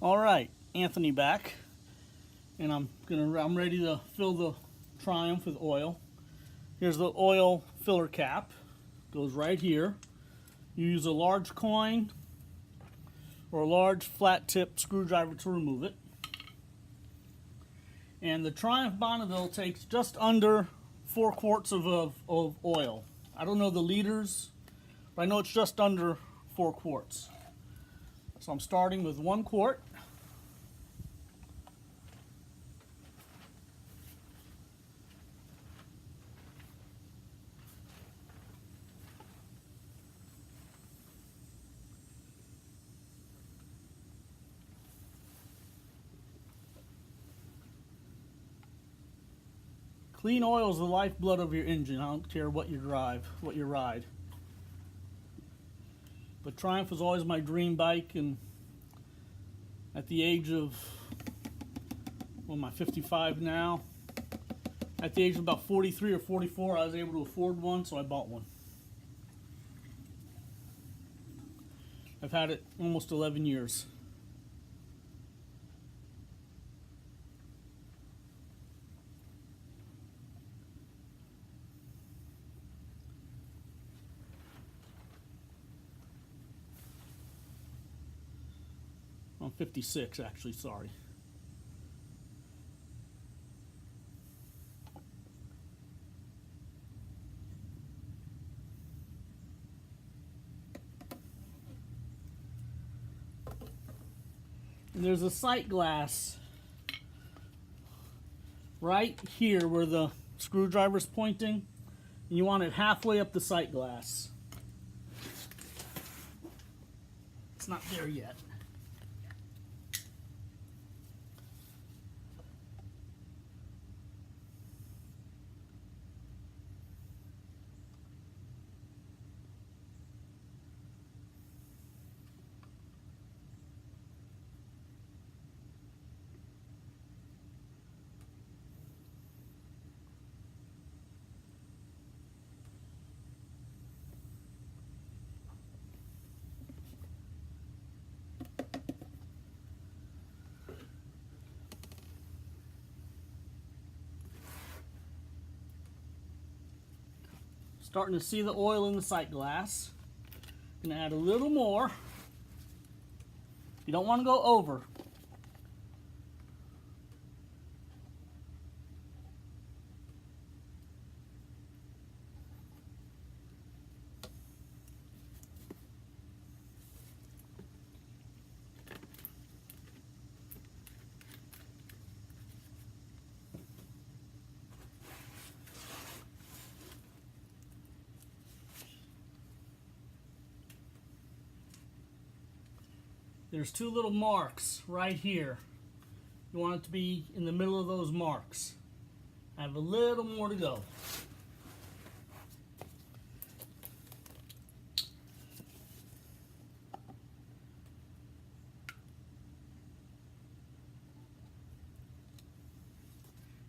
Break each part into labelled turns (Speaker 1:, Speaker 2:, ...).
Speaker 1: All right, Anthony back, and I'm ready to fill the Triumph with oil. Here's the oil filler cap. Goes right here. You use a large coin or a large flat tip screwdriver to remove it. And the Triumph Bonneville takes just under 4 quarts of oil. I don't know the liters, but I know it's just under 4 quarts. So I'm starting with 1 quart. Clean oil is the lifeblood of your engine. I don't care what you drive, what you ride. But Triumph was always my dream bike, and at the age of, well, am I 55 now? At the age of about 43 or 44, I was able to afford one, so I bought one. I've had it almost 11 years. I'm 56, actually, sorry. And there's a sight glass right here where the screwdriver's pointing, and you want it halfway up the sight glass. It's not there yet. Starting to see the oil in the sight glass. Gonna add a little more. You don't want to go over. There's 2 little marks right here. You want it to be in the middle of those marks. I have a little more to go.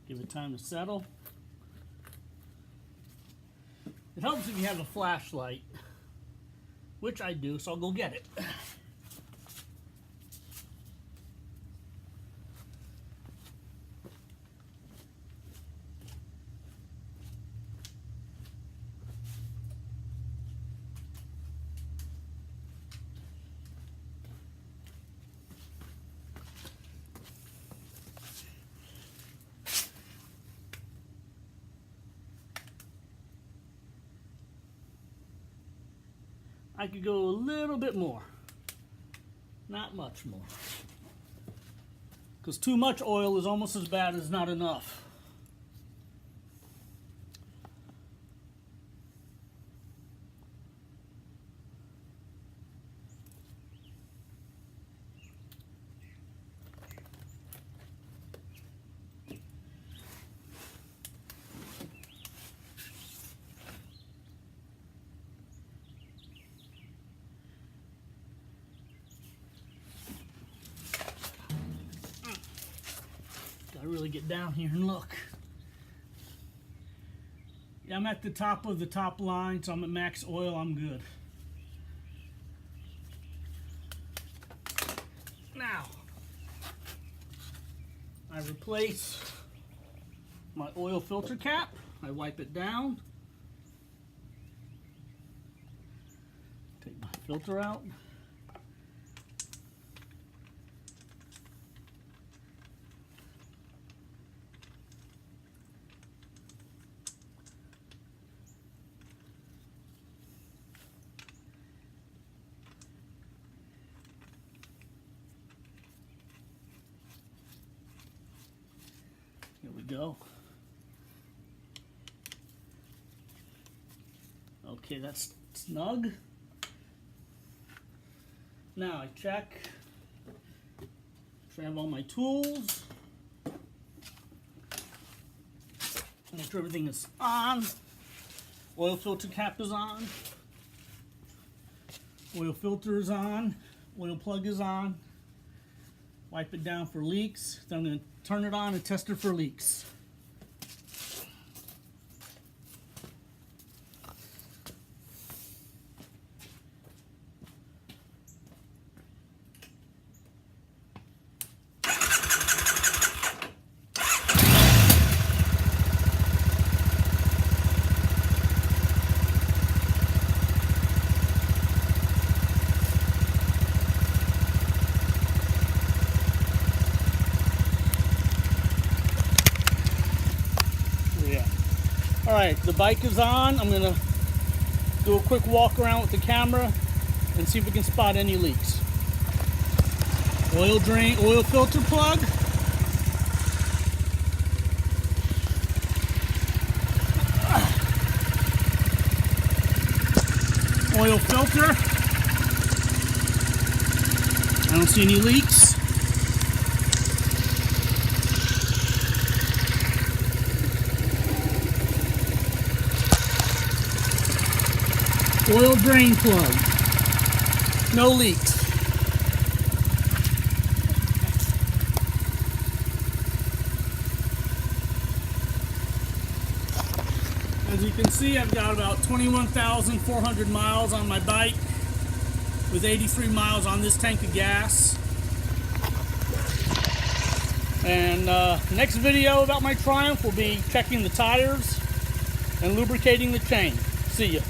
Speaker 1: Give it time to settle. It helps if you have a flashlight, which I do, so I'll go get it. I could go a little bit more, not much more, because too much oil is almost as bad as not enough. Gotta really get down here and look. Yeah, I'm at the top of the top line, so I'm at max oil, I'm good. Now, I replace my oil filter cap. I wipe it down. Take my filter out. Here we go. Okay, that's snug. Now I check. I have all my tools. Make sure everything is on. Oil filter cap is on. Oil filter is on. Oil plug is on. Wipe it down for leaks. Then I'm going to turn it on and test it for leaks. Alright, the bike is on. I'm going to do a quick walk around with the camera and see if we can spot any leaks. Oil drain, oil filter plug. Oil filter. I don't see any leaks. Oil drain plug. No leaks. As you can see, I've got about 21,400 miles on my bike with 83 miles on this tank of gas. And next video about my Triumph will be checking the tires and lubricating the chain. See ya.